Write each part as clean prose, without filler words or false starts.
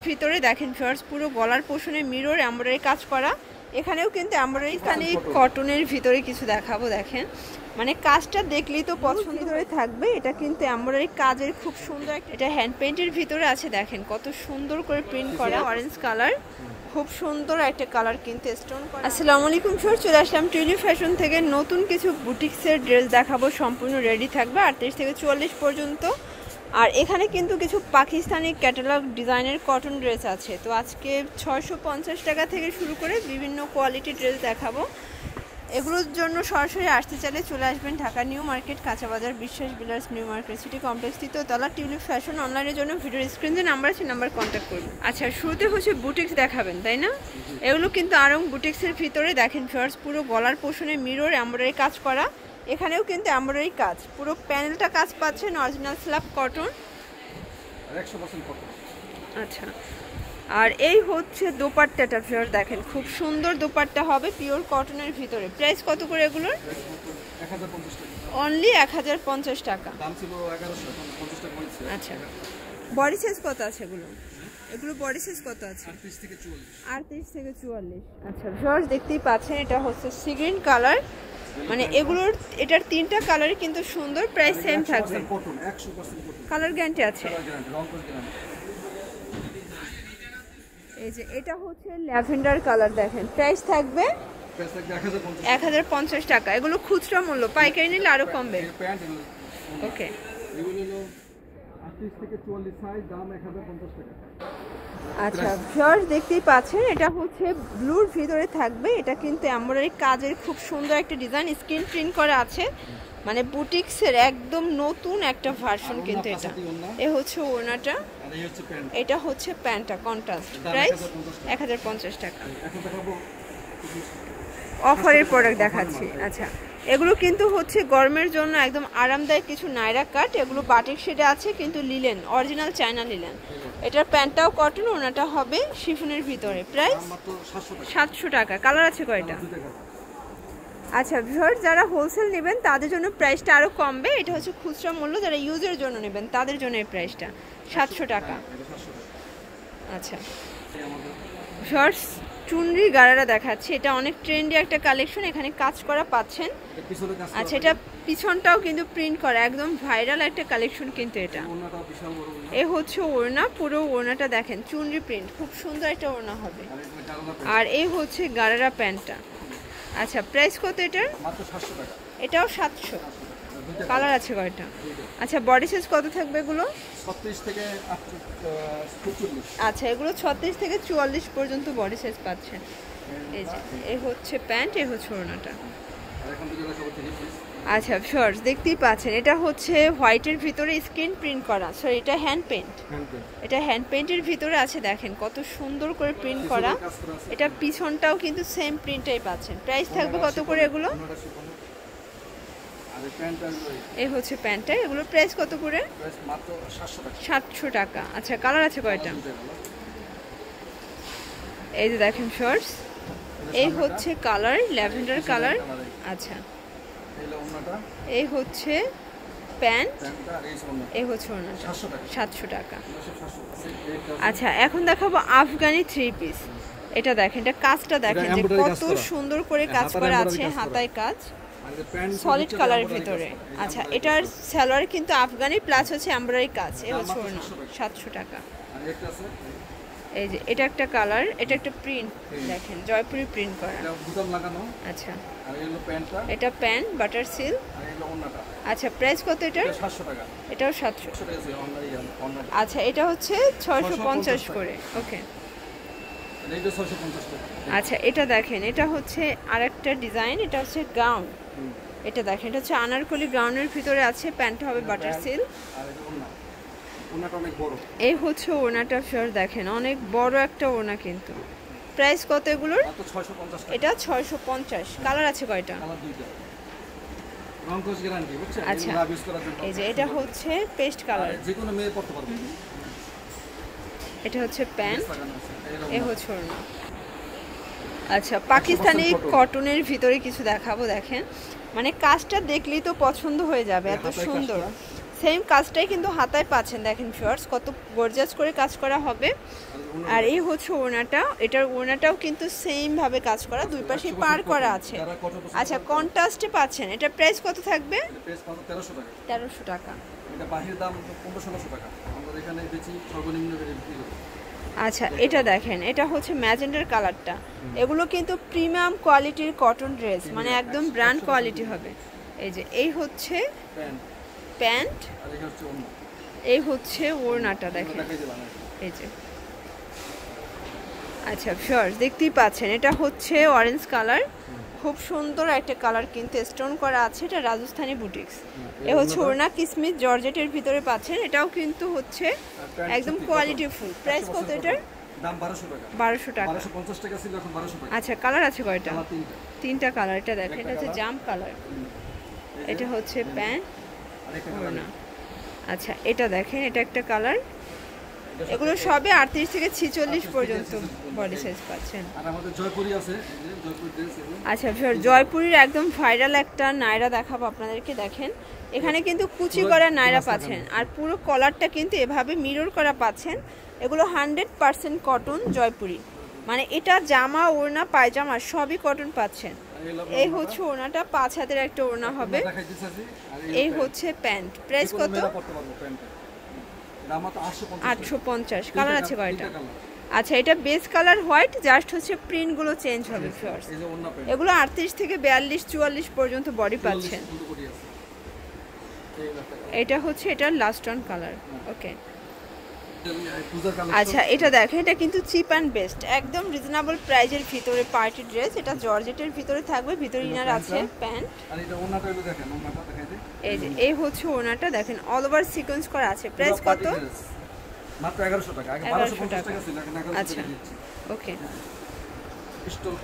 ভিতরে দেখেন ফিয়ার্স পুরো গলার পোষণে মিরর এমব্রয়ডারি কাজ করা। এখানেও কিন্তু এমব্রয়ডারি, এখানে কটনের ভিতরে কিছু দেখাবো দেখেন, মানে কাজটা দেখলেই তো পছন্দ হয়ে থাকবে। এটা কিন্তু এমব্রয়ডারি কাজের খুব সুন্দর, এটা হ্যান্ড পেইন্টের ভিতরে আছে দেখেন কত সুন্দর করে প্রিন্ট করা, অরেঞ্জ কালার, খুব সুন্দর একটা কালার কিন্তু স্টোন করা। আসসালামু আলাইকুম ফ্রেন্ডস, চলে আসলাম টিউলিপ ফ্যাশন থেকে নতুন কিছু বুটিক্সের ড্রেস দেখাবো, সম্পূর্ণ রেডি থাকবে 38 থেকে 44 পর্যন্ত। আর এখানে কিন্তু কিছু পাকিস্তানি ক্যাটালগ ডিজাইনের কটন ড্রেস আছে। তো আজকে 650 টাকা থেকে শুরু করে বিভিন্ন কোয়ালিটি ড্রেস দেখাবো। এগুলোর জন্য সরাসরি আসতে চাইলে চলে আসবেন ঢাকা নিউ মার্কেট, কাঁচাবাজার, Biswas builders new market city complex, তৃতীয়তলা, টিউলিপ ফ্যাশন। অনলাইনের জন্য ভিডিওর স্ক্রিনে নাম্বার আছে, নাম্বার কন্ট্যাক্ট করুন। আচ্ছা, শুরুতে হচ্ছে বুটিক্স দেখাবেন তাই না? এগুলো কিন্তু আরং বুটিক্সের ভিতরে দেখেন ফিয়ার্স পুরো গলার পোষণে মিরর এমব্রয়ডারি কাজ করা। এখানেও কিন্তু এমব্রয়ডারি কাজ, পুরো প্যানেলটা কাজ পাচ্ছেন অরিজিনাল স্ল্যাব কটন, 100% কটন। আচ্ছা, আর এই হচ্ছে দোপাট্টাটা ফিয়ার্স দেখেন খুব সুন্দর দোপাট্টা হবে পিওর কটনের ভিতরে। প্রাইস কত করে এগুলোর? 1050 টাকা, অনলি 1050 টাকা। দাম ছিল 1150 টাকা হয়েছে। আচ্ছা, বডি সাইজ কত আছে এগুলো? এগুলো বডি সাইজ কত আছে? 38 থেকে 44। 38 থেকে 44। আচ্ছা ভিউয়ার্স, দেখতেই পাচ্ছেন এটা হচ্ছে সি গ্রিন কালার, মানে এগুলোর এটার তিনটা কালারই কিন্তু সুন্দর, প্রাইস সেম থাকবে। কটন 100% কটন, কালার গ্যারান্টি আছে। কালার গ্যারান্টি, রং কোড গ্যারান্টি। এই যে এটা হচ্ছে ল্যাভেন্ডার কালার দেখেন, প্রাইস থাকবে 1050 টাকা। এগুলো খুচরা মূল্য, পাইকারি নিলে আরো কমবে। ওকে, এগুলো হলো 38 থেকে 44 সাইজ, দাম 1050 টাকা। আচ্ছা ভিউয়ার্স, দেখতেই পাচ্ছেন এটা হচ্ছে ব্লুর ভিতরে থাকবে। এটা কিন্তু এমব্রয়ডারি কাজের খুব সুন্দর একটা ডিজাইন, স্ক্রিন প্রিন্ট করা আছে, মানে বুটিক্সের একদম নতুন একটা ভার্সন কিন্তু এটা। এ হচ্ছে ওড়নাটা, এটা হচ্ছে প্যান্টটা কন্ট্রাস্ট। প্রাইস 1050 টাকা। এখন দেখাবো অফারের প্রোডাক্ট দেখাচ্ছি। আচ্ছা, এগুলো কিন্তু হচ্ছে গরমের জন্য একদম আরামদায়ক কিছু নাইরা কাট। এগুলো বাটিক শেডে আছে কিন্তু লিলেন, অরিজিনাল চায়না লিলেন। এটার প্যান্টটাও কটন, ওনাটা হবে শিফনের ভিতরে। প্রাইস 700 টাকা। কালার আছে কয়টা? আচ্ছা ভিউয়ার্স, যারা হোলসেল নেবেন তাদের জন্য প্রাইসটা আরও কমবে। এটা হচ্ছে খুচরা মূল্য, যারা ইউজের জন্য নেবেন তাদের জন্য এই প্রাইসটা 700 টাকা। আচ্ছা ভিউয়ার্স, চুনরি গারারা দেখাচ্ছি, এটা অনেক ট্রেন্ডি একটা কালেকশন, এখানে কাজ করা পাচ্ছেন। আচ্ছা, এটা পিছনটাও কিন্তু প্রিন্ট করা, একদম ভাইরাল একটা কালেকশন কিন্তু এটা। এ হচ্ছে ওড়না, পুরো ওড়নাটা দেখেন চুনরি প্রিন্ট, খুব সুন্দর একটা ওড়না হবে। আর এই হচ্ছে গারারা প্যান্টটা। আচ্ছা, প্রাইস কত এটার? মাত্র 700 টাকা। এটাও 700। কালার আছে কয়টা? আচ্ছা, বডি সাইজ কত থাকবে এগুলো? 36 থেকে 44। আচ্ছা, এগুলো 36 থেকে 44 পর্যন্ত বডি সাইজ পাচ্ছেন। এই যে এই হচ্ছে প্যান্ট, এই হচ্ছে ওড়নাটা। আচ্ছা শর্টস দেখতেই পাচ্ছেন, এটা হচ্ছে হোয়াইটের ভিতরে স্ক্রিন প্রিন্ট করা, সো এটা হ্যান্ড পেইন্ট। এটা হ্যান্ড পেইন্টের ভিতরে আছে দেখেন কত সুন্দর করে প্রিন্ট করা। এটা পিছনটাও কিন্তু সেম প্রিন্টটাই পাচ্ছেন। প্রাইস থাকবে কত করে এগুলো? এই হচ্ছে প্যান্টটা, এগুলোর প্রাইস কত করে? মাত্র 700 টাকা। আচ্ছা, কালার আছে কয়টা? এই যে দেখেন শর্টস, এই হচ্ছে কালার ল্যাভেন্ডার কালার। আচ্ছা, এই হচ্ছে প্যান্ট, এই হচ্ছে ওড়নাটা 700 টাকা। আচ্ছা, এখন দেখাবো আফগানি 3 পিস। এটা দেখেন, এটা কাজটা দেখেন যে কত সুন্দর করে কাজ করা আছে, হাতায় কাজ, সলিড কালারের ভিতরে। আচ্ছা, এটার সালোয়ার কিন্তু আফগানি প্লাস হচ্ছে এমব্রয়ডারি কাজ। এই হচ্ছে ওড়না 700 টাকা। এই যে এটা একটা কালার, এটা একটা প্রিন্ট দেখেন জয়পুরি প্রিন্ট করা। আচ্ছা, এটা প্যান্ট বাটার সিল। আচ্ছা, প্রাইস কত এটার? 700 টাকা। এটাও 700। আচ্ছা, এটা হচ্ছে 650 করে। ওকে, আচ্ছা, এটা দেখেন, এটা হচ্ছে আরেকটা ডিজাইন, এটা হচ্ছে গাউন। এটা দেখেন, এটা হচ্ছে আনারকলি গাউনের ভিতরে আছে, প্যান্ট হবে বাটার সিল। এই হচ্ছে ওড়নাটা ফিয়ার দেখেন, অনেক বড় একটা ওড়না কিন্তু। প্রাইস কত এগুলোর? এটা 650। কালার আছে কয়টা? আচ্ছা, এই যে এটা হচ্ছে পেস্ট কালার, যেকোনো মেয়ে পড়তে পারবে। এটা হচ্ছে প্যান্ট, এই হচ্ছে ওড়না। আচ্ছা, পাকিস্তানি কটনের ভিতরে কিছু দেখাবো দেখেন, মানে কাজটা দেখলেই তো পছন্দ হয়ে যাবে, এত সুন্দর। সেম কাজটাই কিন্তু হাতায় পাচ্ছেন, দেখেন ভিউয়ার্স কত গর্জাস করে কাজ করা হবে। আর এই হচ্ছে ওড়নাটা, এটার ওড়নাটাও কিন্তু সেম ভাবে কাজ করা, দুই পাশে পার করা আছে। আচ্ছা, কন্ট্রাস্টে পাচ্ছেন। এটা প্রাইস কত থাকবে? প্রাইস কত? 1300 টাকা। 1300 টাকা। এটা বাহির দাম 1500 টাকা, আমরা এখানে বেচি সর্বনিম্ন বিক্রি করি। আচ্ছা, এটা দেখেন, এটা হচ্ছে ম্যাজেন্ডার কালারটা। এগুলো কিন্তু প্রিমিয়াম কোয়ালিটির কটন ড্রেস, মানে একদম ব্র্যান্ড কোয়ালিটি হবে। এই যে এই হচ্ছে প্যান্ট, আর এই হচ্ছে ওড়না। এই হচ্ছে ওড়নাটা দেখেন, এই যে। আচ্ছা ভিউয়ার্স, দেখতেই পাচ্ছেন এটা হচ্ছে অরেঞ্জ কালার, খুব সুন্দর একটা কালার কিন্তু স্টোন করা আছে। এটা রাজস্থানি বুটিক্স। এ হচ্ছে ওড়না, কিসমিস জর্জেটের ভিতরে পাচ্ছেন। এটাও কিন্তু হচ্ছে একদম কোয়ালিটি ফুল। প্রাইস কত এটার? দাম 1200 টাকা। 1200 টাকা। 1250 টাকা ছিল, এখন 1200 টাকা। আচ্ছা, কালার আছে কয়টা? কালার তিনটা। তিনটা কালার। এটা দেখেন, এটা হচ্ছে জাম কালার, এটা হচ্ছে প্যান্ট, আরেকটা ওড়না। আচ্ছা, এটা দেখেন, এটা একটা কালার। এগুলো সবে 38 থেকে 46 পর্যন্ত বডি সাইজ পাচ্ছেন। আর আমাদের জয়পুরি আছে, এই যে জয়পুরি ড্রেস এগুলো। আচ্ছা ভিউয়ার, জয়পুরের একদম ভাইরাল একটা নায়রা দেখাবো আপনাদেরকে। দেখেন, এখানে কিন্তু কুচি করা নায়রা পাচ্ছেন, আর পুরো কলারটা কিন্তু এভাবে মিরর করা পাচ্ছেন। এগুলো 100% কটন জয়পুরি, মানে এটা জামা, ওড়না, পায়জামা সবই কটন পাচ্ছেন। এই হচ্ছে ওড়নাটা, 5 হাতের একটা ওড়না হবে। এই হচ্ছে প্যান্ট। প্রাইস কত? 850। কালার আছে কয়টা? আচ্ছা, এটা বেস কালার হোয়াইট, জাস্ট হচ্ছে প্রিন্ট গুলো চেঞ্জ হবে ভিউয়ার্স। এগুলো 38 থেকে 42 44 পর্যন্ত বডি পাচ্ছেন। এটা হচ্ছে এটার লাস্ট অন কালার। ওকে, আচ্ছা, এটা দেখেন, এটা কিন্তু চিপ অ্যান্ড বেস্ট, একদম রিজনেবল প্রাইজের ভিতরে পার্টি ড্রেস। এটা জর্জেটের ভিতরে থাকবে, ভিতরে ইনার আছে, প্যান্ট। আর এটা ওড়নাটা দেখেন, ওড়নাটা দেখাই দিই। এই যে এই হচ্ছে ওড়নাটা, দেখেন অল ওভার সিকোয়েন্স করা আছে। প্রাইস কত? মাত্র 1100 টাকা। আগে 1250 টাকা ছিল, এখন 1100 আচ্ছা, টাকা দিচ্ছি। ওকে। স্টোল।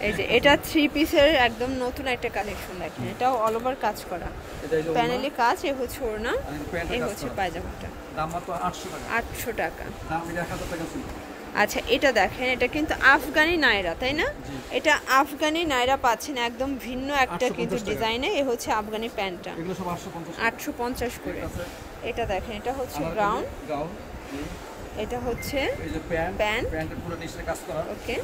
এই যে এটা 3 পিসের একদম নতুন একটা কালেকশন, দেখেন এটাও অল ওভার কাজ করা, এটা হলো প্যানেলে কাজ। এই হচ্ছে ওড়না, আর এই প্যান্টের এই কাজ হচ্ছে করা। পায়জামাটা। দাম মাত্র 800 টাকা। 800 টাকা। দাম এটা 1000 টাকা ছিল। আচ্ছা, এটা দেখেন, এটা কিন্তু আফগানি নায়রা, তাই না? এটা আফগানি নায়রা পাচ্ছেন, একদম ভিন্ন একটা কিন্তু ডিজাইনে। এই হচ্ছে আফগানি প্যান্টটা, এগুলো সব 850 টাকা। 850 করে। আছে। এটা দেখেন, এটা হচ্ছে আমার ব্রাউন, গাউন। এটা হচ্ছে এই যে প্যান্ট, প্যান্ট। প্যান্টের পুরো নিচে কাজ করা। ওকে,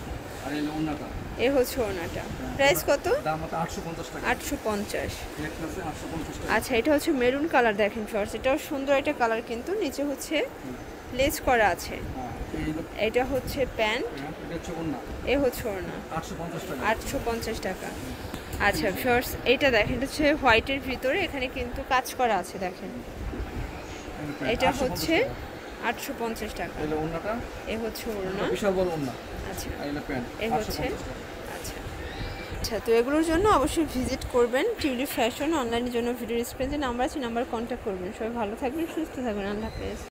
আর এই যে ওড়নাটা। এই হচ্ছে ওড়নাটা। প্রাইস কত? দাম মাত্র 850 টাকা। 850। নেট আছে 850 টাকা। আচ্ছা, এটা হচ্ছে মেরুন কালার, দেখেন ফার্স্ট, এটাও সুন্দর একটা কালার কিন্তু। নিচে হচ্ছে লেস করা আছে। হ্যাঁ, এই হলো এটা হচ্ছে প্যান্ট, প্যান্ট, এটা হচ্ছে ওড়না। এই হচ্ছে ওড়না। 850 টাকা। 850 টাকা। আচ্ছা ফার্স্ট, এটা দেখেন, এটা হচ্ছে হোয়াইটের ভিতরে, এখানে কিন্তু কাজ করা আছে, দেখেন। এটা হচ্ছে 850 টাকা। এই যে ওড়নাটা, এই হচ্ছে ওড়না। বিশাল বড় ওড়না। আচ্ছা, আর এই যে প্যান্ট, এই হচ্ছে। 850 টাকা। আচ্ছা আচ্ছা, তো এগুলোর জন্য অবশ্যই ভিজিট করবেন টিউলিপ ফ্যাশন। অনলাইনের জন্য ভিডিও স্ক্রিনে যে নাম্বার আছে, নাম্বার কন্ট্যাক্ট করবেন। সবাই ভালো থাকবেন, সুস্থ থাকবেন। আল্লাহ হাফেজ।